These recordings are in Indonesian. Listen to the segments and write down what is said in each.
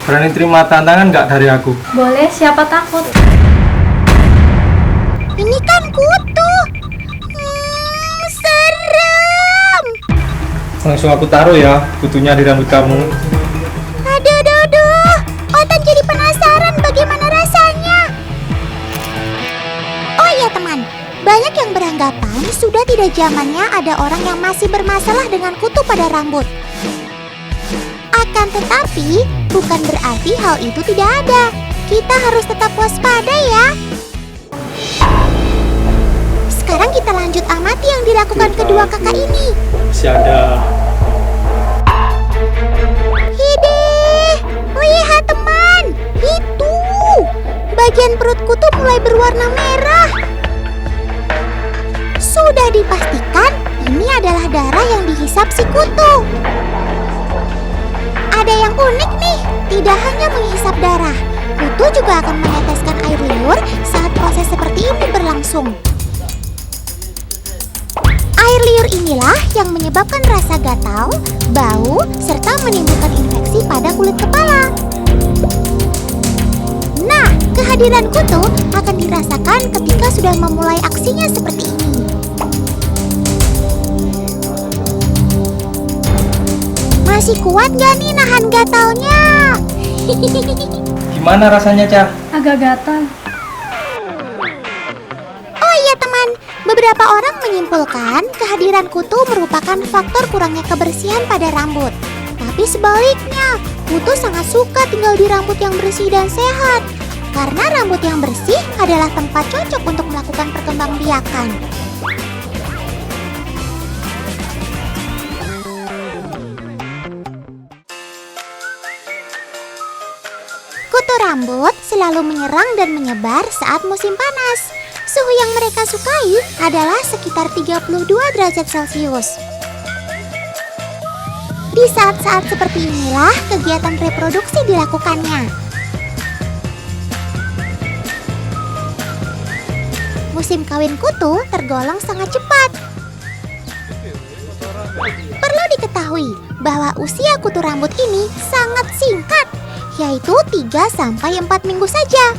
Berani terima tantangan nggak dari aku? Boleh, siapa takut? Ini kan kutu. Serem. Langsung aku taruh ya kutunya di rambut kamu. Aduh. Otan jadi penasaran bagaimana rasanya. Oh iya teman, banyak yang beranggapan sudah tidak zamannya ada orang yang masih bermasalah dengan kutu pada rambut. Akan tetapi, bukan berarti hal itu tidak ada. Kita harus tetap waspada ya. Sekarang kita lanjut amati yang dilakukan kedua kakak ini. Masih ada. Hidih, lihat teman, itu bagian perut kutu mulai berwarna merah. Sudah dipastikan ini adalah darah yang dihisap si kutu. Ada yang unik nih, tidak hanya menghisap darah, kutu juga akan meneteskan air liur saat proses seperti ini berlangsung. Air liur inilah yang menyebabkan rasa gatal, bau, serta menimbulkan infeksi pada kulit kepala. Nah, kehadiran kutu akan dirasakan ketika sudah memulai aksinya seperti ini. Masih kuat gak nih nahan gatalnya? Gimana rasanya, Cah? Agak gatal. Oh iya teman, beberapa orang menyimpulkan kehadiran kutu merupakan faktor kurangnya kebersihan pada rambut. Tapi sebaliknya, kutu sangat suka tinggal di rambut yang bersih dan sehat. Karena rambut yang bersih adalah tempat cocok untuk melakukan perkembangbiakan. Kutu rambut selalu menyerang dan menyebar saat musim panas. Suhu yang mereka sukai adalah sekitar 32 derajat Celcius. Di saat-saat seperti inilah kegiatan reproduksi dilakukannya. Musim kawin kutu tergolong sangat cepat. Perlu diketahui bahwa usia kutu rambut ini sangat singkat, yaitu 3-4 minggu saja,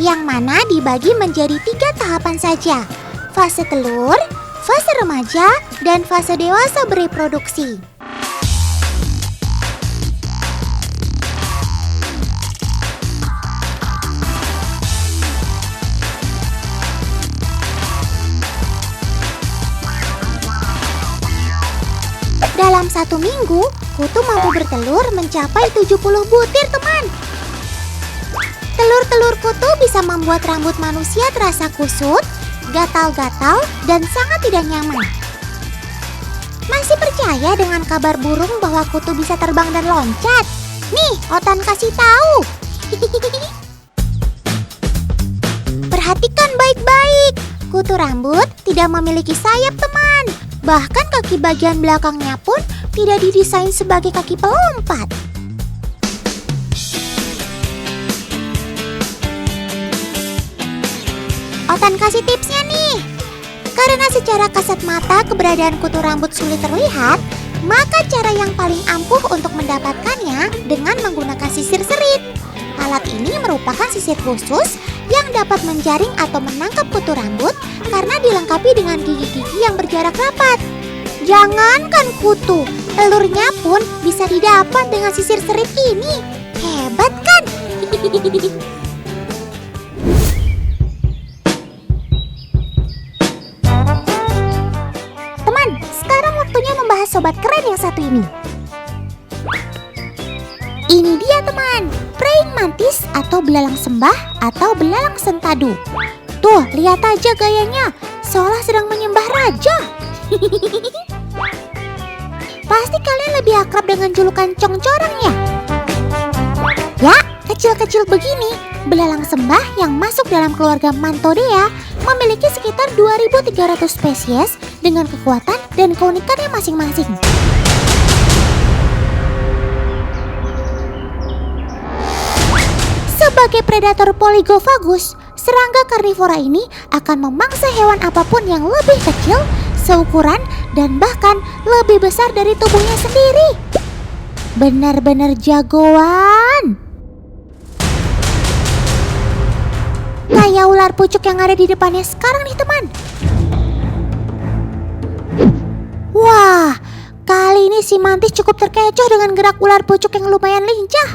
yang mana dibagi menjadi 3 tahapan saja: fase telur, fase remaja, dan fase dewasa bereproduksi. Dalam 1 minggu, kutu mampu bertelur mencapai 70 butir, teman. Telur-telur kutu bisa membuat rambut manusia terasa kusut, gatal-gatal, dan sangat tidak nyaman. Masih percaya dengan kabar burung bahwa kutu bisa terbang dan loncat? Nih, Otan kasih tahu. Perhatikan baik-baik. Kutu rambut tidak memiliki sayap, teman. Bahkan kaki bagian belakangnya pun tidak didesain sebagai kaki pelompat. Otan kasih tipsnya nih. Karena secara kasat mata keberadaan kutu rambut sulit terlihat, maka cara yang paling ampuh untuk mendapatkannya dengan menggunakan sisir serit. Alat ini merupakan sisir khusus yang dapat menjaring atau menangkap kutu rambut karena dilengkapi dengan gigi-gigi yang berjarak rapat. Jangankan kutu, telurnya pun bisa didapat dengan sisir serit ini. Hebat kan? Teman, sekarang waktunya membahas sobat keren yang satu ini. Ini dia teman, praying mantis atau belalang sembah atau belalang sentadu. Tuh, lihat aja gayanya, seolah sedang menyembah raja. Pasti kalian lebih akrab dengan julukan congcorang ya? Ya, kecil-kecil begini, belalang sembah yang masuk dalam keluarga Mantodea memiliki sekitar 2.300 spesies dengan kekuatan dan keunikannya masing-masing. Sebagai predator polygofagus, serangga karnivora ini akan memangsa hewan apapun yang lebih kecil, seukuran, dan bahkan lebih besar dari tubuhnya sendiri. Benar-benar jagoan. area ular pucuk yang ada di depannya sekarang nih teman. Wah, kali ini si Mantis cukup terkecoh dengan gerak ular pucuk yang lumayan lincah.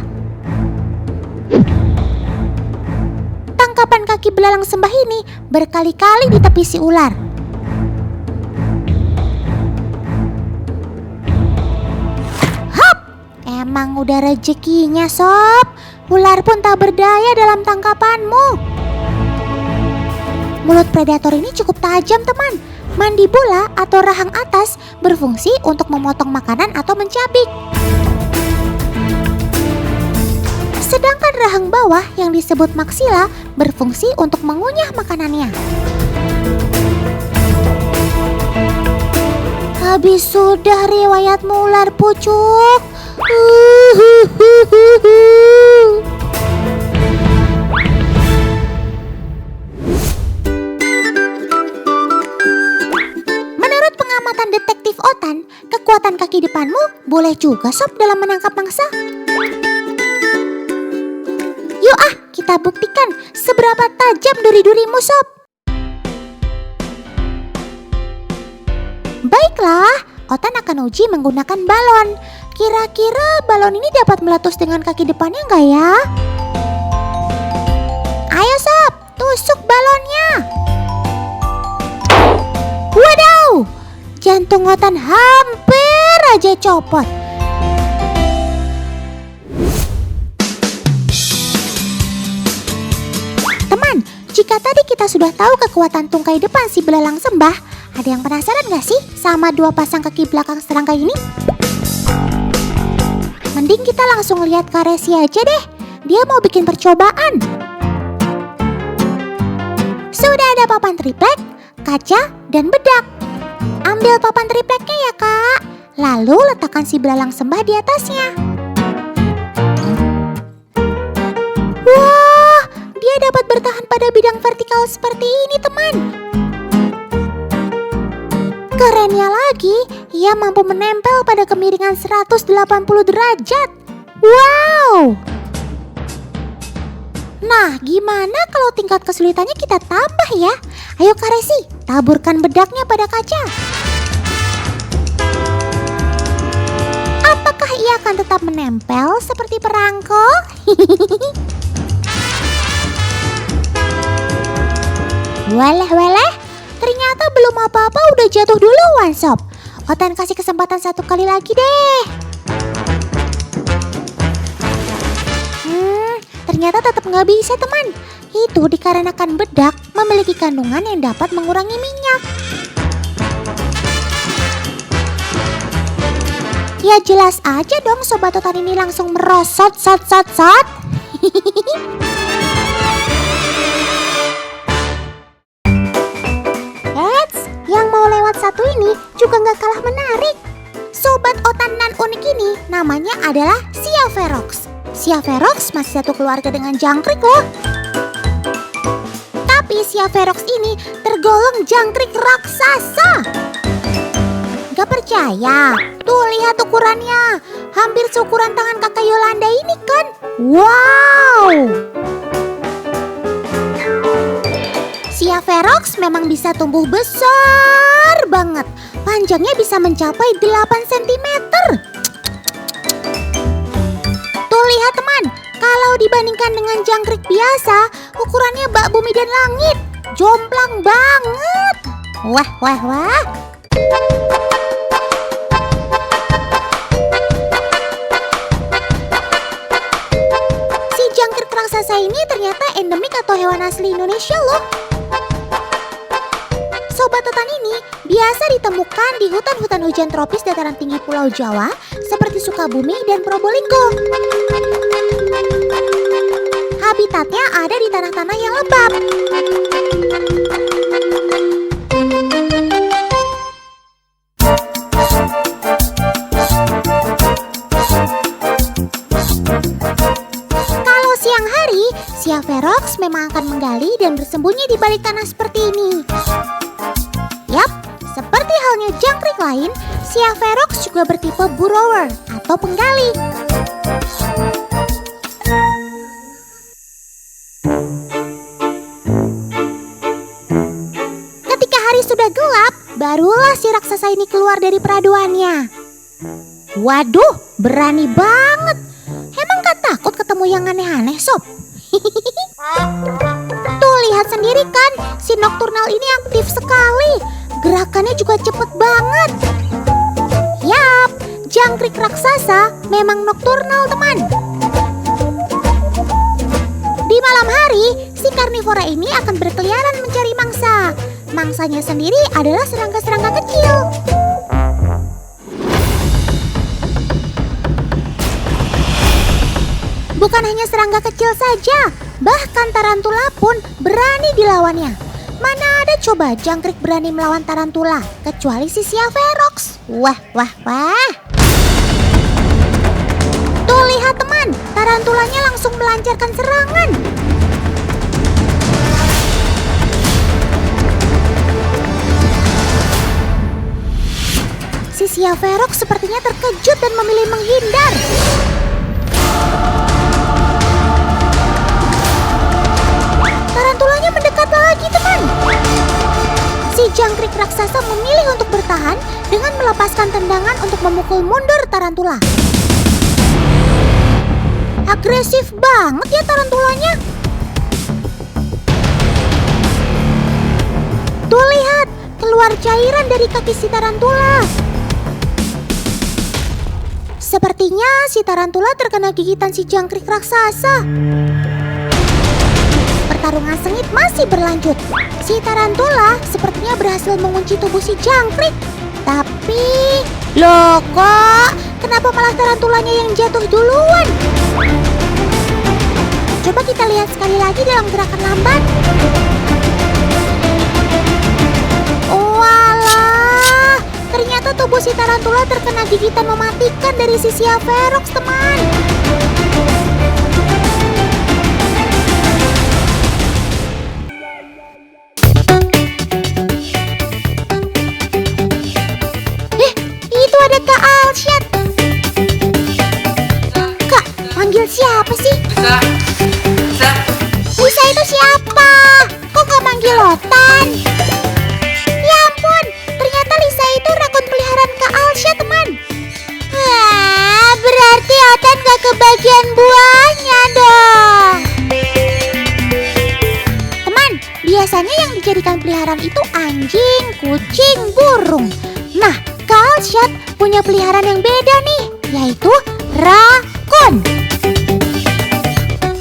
Tangkapan kaki belalang sembah ini berkali-kali ditepisi ular. Hap! Emang udah rezekinya sob. Ular pun tak berdaya dalam tangkapanmu. Mulut predator ini cukup tajam teman. Mandibula atau rahang atas berfungsi untuk memotong makanan atau mencabik. Sedangkan rahang bawah yang disebut maksila berfungsi untuk mengunyah makanannya. Habis sudah riwayatmu ular pucuk. Menurut pengamatan detektif Otan, kekuatan kaki depanmu boleh juga sob dalam menangkap mangsa. Yuk kita buktikan seberapa tajam duri-durimu sob. Baiklah, Otan akan uji menggunakan balon. Kira-kira balon ini dapat meletus dengan kaki depannya enggak ya? Ayo sob, tusuk balonnya. Wadaw, jantung Otan hampir aja copot. Teman, jika tadi kita sudah tahu kekuatan tungkai depan si belalang sembah, ada yang penasaran gak sih sama dua pasang kaki belakang serangga ini? Mending kita langsung lihat Kak Resi aja deh. Dia mau bikin percobaan. Sudah ada papan triplek, kaca, dan bedak. Ambil papan tripleknya ya kak. Lalu letakkan si belalang sembah di atasnya. Wah, dia dapat bertahan pada bidang vertikal seperti ini teman. Kerennya lagi, ia mampu menempel pada kemiringan 180 derajat. Wow! Nah, gimana kalau tingkat kesulitannya kita tambah ya? Ayo Kak Resi, taburkan bedaknya pada kaca. Apakah ia akan tetap menempel seperti perangko? Walah, ternyata belum apa-apa udah jatuh duluan sob. Otan kasih kesempatan satu kali lagi deh. Ternyata tetap nggak bisa teman. Itu dikarenakan bedak memiliki kandungan yang dapat mengurangi minyak. Ya jelas aja dong sobat Otan ini langsung merosot sot. Yang mau lewat satu ini juga nggak kalah menarik. Sobat Otan nan unik ini namanya adalah Siaverox. Siaverox masih satu keluarga dengan jangkrik loh. Tapi Siaverox ini tergolong jangkrik raksasa. Gak percaya? Tuh lihat ukurannya. Hampir seukuran tangan kakak Yolanda ini kan. Wow! Siaverox memang bisa tumbuh besar banget. Panjangnya bisa mencapai 8 cm. Tuh lihat teman, kalau dibandingkan dengan jangkrik biasa, ukurannya bak bumi dan langit. Jomplang banget. Wah. Si jangkrik raksasa ini ternyata endemik atau hewan asli Indonesia loh. Sobat Otan ini biasa ditemukan di hutan-hutan hujan tropis dataran tinggi Pulau Jawa seperti Sukabumi dan Probolinggo. Habitatnya ada di tanah-tanah yang lembab. Kalau siang hari, Siaverox memang akan menggali dan bersembunyi di balik tanah seperti ini. Yap, seperti halnya jangkrik lain, Siaverox juga bertipe burrower atau penggali. Barulah si raksasa ini keluar dari peraduannya. Waduh, berani banget. Emang gak takut ketemu yang aneh-aneh, Sob? Tuh, lihat sendiri kan, si Nokturnal ini aktif sekali. Gerakannya juga cepet banget. Yap, jangkrik raksasa memang nokturnal, teman. Di malam hari, si karnivora ini akan berkeliaran mencari mangsa. Mangsanya sendiri adalah serangga-serangga kecil. Bukan hanya serangga kecil saja, bahkan tarantula pun berani dilawannya. Mana ada coba jangkrik berani melawan tarantula, kecuali si Siaverox. Wah. Tuh lihat teman, tarantulanya langsung melancarkan serangan. Si Siaverox sepertinya terkejut dan memilih menghindar. Tarantulanya mendekat lagi, teman. Si jangkrik raksasa memilih untuk bertahan dengan melepaskan tendangan untuk memukul mundur tarantula. Agresif banget ya tarantulanya. Tuh lihat, keluar cairan dari kaki si tarantula. Sepertinya si tarantula terkena gigitan si jangkrik raksasa. Pertarungan sengit masih berlanjut. Si tarantula sepertinya berhasil mengunci tubuh si jangkrik. Tapi, loh kok kenapa malah tarantulanya yang jatuh duluan? Coba kita lihat sekali lagi dalam gerakan lambat. Walah, ternyata tubuh si tarantula terkena gigitan mematikan dari si Siaverox, teman. Ada Kak Alsyad. Kak, panggil siapa sih? Lisa itu siapa? Kok gak manggil Otan? Ya ampun, ternyata Lisa itu rakun peliharaan Kak Alsyad, teman. Wah, berarti Otan gak kebagian buahnya dong. Teman, biasanya yang dijadikan peliharaan itu anjing, kucing, burung. Nah, Kak Alsyad punya peliharaan yang beda nih, yaitu rakun.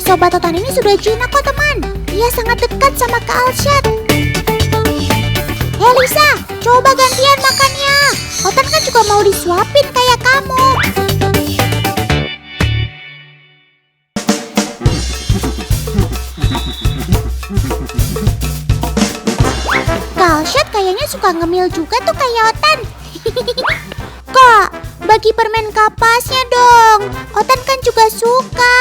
Sobat Otan ini sudah jinak kok, teman. Ia sangat dekat sama Kak Alsyad. Hei Lisa, coba gantian makannya. Otan kan juga mau disuapin kayak kamu. Kak Alsyad kayaknya suka ngemil juga tuh kayak Otan. Kak, bagi permen kapasnya dong. Otan kan juga suka.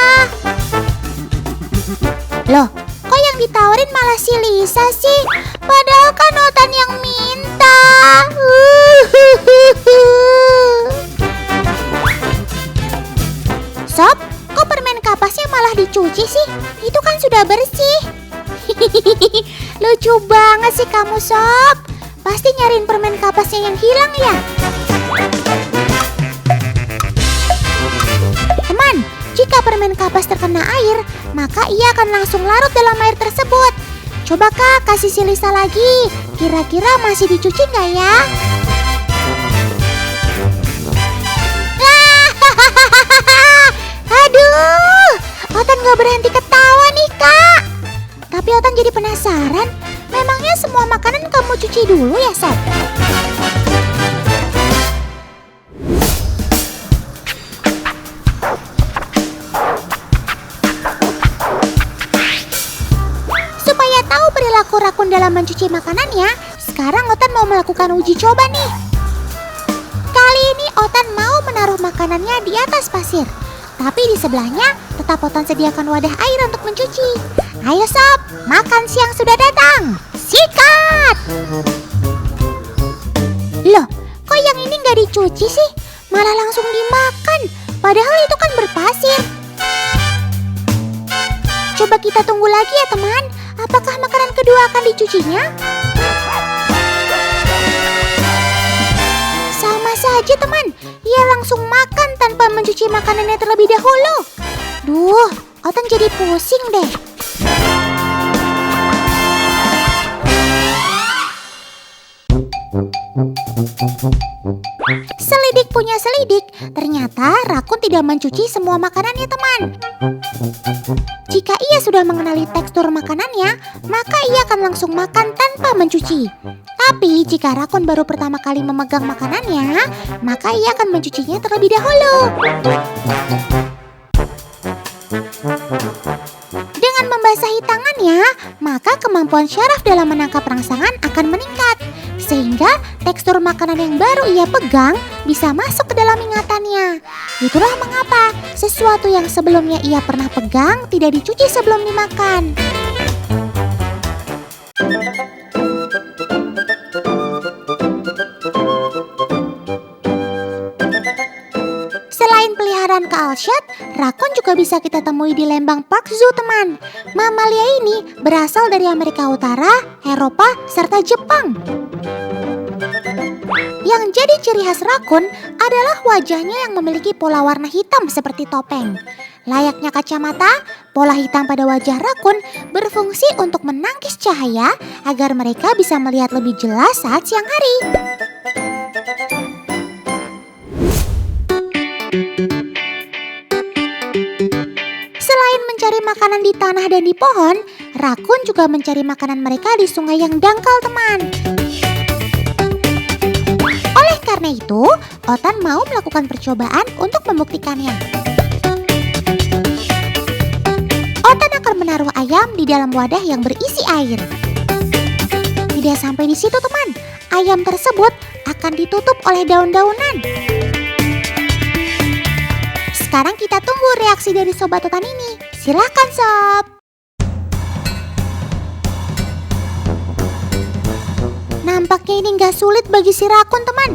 Loh, kok yang ditawarin malah si Lisa sih? Padahal kan Otan yang minta. Sob, kok permen kapasnya malah dicuci sih? Itu kan sudah bersih. Lucu banget sih kamu, Sob. Pasti nyariin permen kapasnya yang hilang ya? Teman, jika permen kapas terkena air, maka ia akan langsung larut dalam air tersebut. Coba Kak, kasih si Lisa lagi. Kira-kira masih dicuci nggak ya? Aduh, Otan nggak berhenti ketawa nih Kak. Tapi Otan jadi penasaran, memangnya semua makanan kamu cuci dulu ya, Sob? Supaya tahu perilaku rakun dalam mencuci makanannya, sekarang Otan mau melakukan uji coba nih. Kali ini Otan mau menaruh makanannya di atas pasir. Tapi di sebelahnya tetap Otan sediakan wadah air untuk mencuci. Ayo Sob, makan siang sudah datang. Sikat! Loh, kok yang ini nggak dicuci sih? Malah langsung dimakan. Padahal itu kan berpasir. Coba kita tunggu lagi ya teman. Apakah makanan kedua akan dicucinya? saja teman, ia langsung makan tanpa mencuci makanannya terlebih dahulu. Duh, Otan jadi pusing deh. Selidik punya selidik, ternyata rakun tidak mencuci semua makanannya teman. Jika ia sudah mengenali tekstur makanannya, maka ia akan langsung makan tanpa mencuci. Tapi jika rakun baru pertama kali memegang makanannya, maka ia akan mencucinya terlebih dahulu. Dengan membasahi tangannya, maka kemampuan syaraf dalam menangkap rangsangan akan meningkat. Sehingga tekstur makanan yang baru ia pegang bisa masuk ke dalam ingatannya. Itulah mengapa sesuatu yang sebelumnya ia pernah pegang tidak dicuci sebelum dimakan. Selain peliharaan Kaalshat, rakun juga bisa kita temui di Lembang Park Zoo teman. Mamalia ini berasal dari Amerika Utara, Eropa, serta Jepang. Yang jadi ciri khas rakun adalah wajahnya yang memiliki pola warna hitam seperti topeng. Layaknya kacamata, pola hitam pada wajah rakun berfungsi untuk menangkis cahaya agar mereka bisa melihat lebih jelas saat siang hari. Selain mencari makanan di tanah dan di pohon, rakun juga mencari makanan mereka di sungai yang dangkal teman. Oleh karena itu, Otan mau melakukan percobaan untuk membuktikannya. Otan akan menaruh ayam di dalam wadah yang berisi air. Tidak sampai di situ teman, ayam tersebut akan ditutup oleh daun-daunan. Sekarang kita tunggu reaksi dari Sobat Otan ini. Silahkan Sob. Nampaknya ini gak sulit bagi si rakun teman.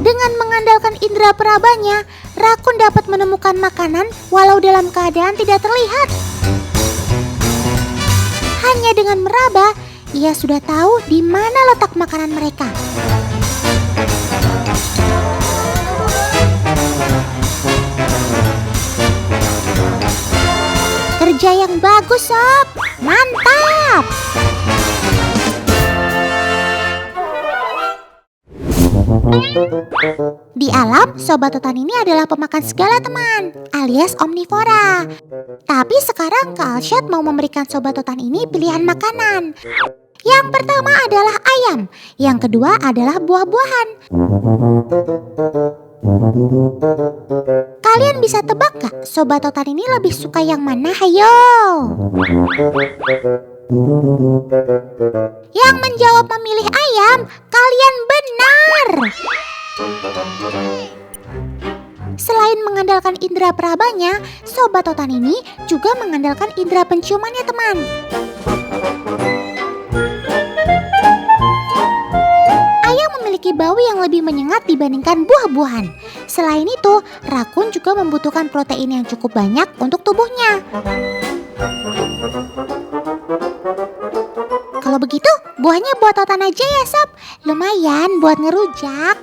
Dengan mengandalkan indera perabanya, rakun dapat menemukan makanan walau dalam keadaan tidak terlihat. Hanya dengan meraba, ia sudah tahu di mana letak makanan mereka. Kerja yang bagus Sob, mantap! Di alam, Sobat Otan ini adalah pemakan segala teman, alias omnivora. Tapi sekarang Kaalshat mau memberikan Sobat Otan ini pilihan makanan. Yang pertama adalah ayam, yang kedua adalah buah-buahan. Kalian bisa tebak gak Sobat Otan ini lebih suka yang mana? Hayo! Yang menjawab memilih ayam, kalian benar! Selain mengandalkan indera perabanya, Sobat Otan ini juga mengandalkan indera penciumannya teman. Ayam memiliki bau yang lebih menyengat dibandingkan buah-buahan. Selain itu, rakun juga membutuhkan protein yang cukup banyak untuk tubuhnya. Kalau begitu, buahnya buat Otan aja ya Sob. Lumayan buat ngerujak.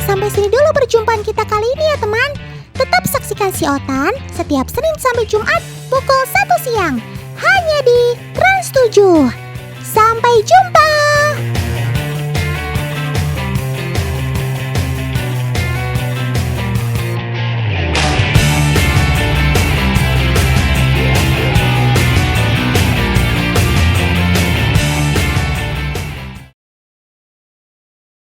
Sampai sini dulu perjumpaan kita kali ini ya teman. Tetap saksikan si Otan setiap Senin sampai Jumat pukul 1 siang. Hanya di Trans 7. Sampai jumpa!